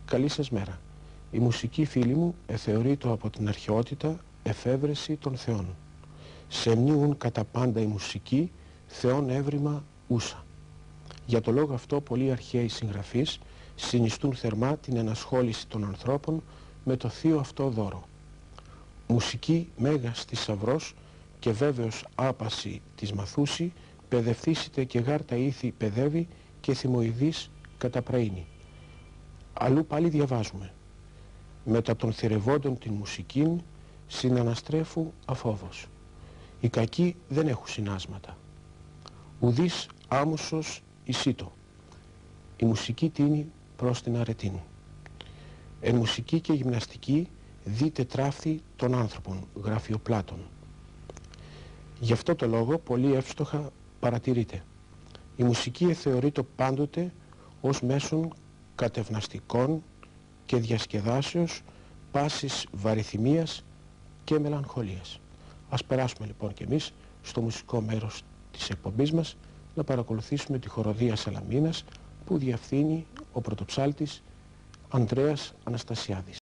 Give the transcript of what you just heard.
Καλή σας μέρα. Η μουσική, φίλοι μου, εθεωρείτο από την αρχαιότητα εφεύρεση των θεών. Σεμνίουν κατά πάντα η μουσική, θεών έβριμα ούσα. Για το λόγο αυτό πολλοί αρχαίοι συγγραφείς συνιστούν θερμά την ενασχόληση των ανθρώπων με το θείο αυτό δώρο. Μουσική μέγας θησαυρός και βέβαιος άπαση της μαθούση, παιδευθήσετε και γάρτα ήθη παιδεύει και θυμοειδής καταπραείνει. Αλλού πάλι διαβάζουμε: μετά των θηρευόντων την μουσικήν συναναστρέφου αφόβος. Οι κακοί δεν έχουν συνάσματα. Ουδής άμουσος ισίτο. Η μουσική τίνει προς την αρετήν. Εν μουσική και γυμναστική δείτε τράφθη των άνθρωπων, γράφει ο Πλάτων. Γι' αυτό το λόγο πολύ εύστοχα παρατηρείται: η μουσική εθεωρείτο πάντοτε ως μέσον κατευναστικών και διασκεδάσεως πάσης βαρυθυμίας και μελαγχολίας. Ας περάσουμε λοιπόν και εμείς στο μουσικό μέρος της εκπομπής μας να παρακολουθήσουμε τη χοροδία Σαλαμίνας που διευθύνει ο πρωτοψάλτης Ανδρέας Αναστασιάδης.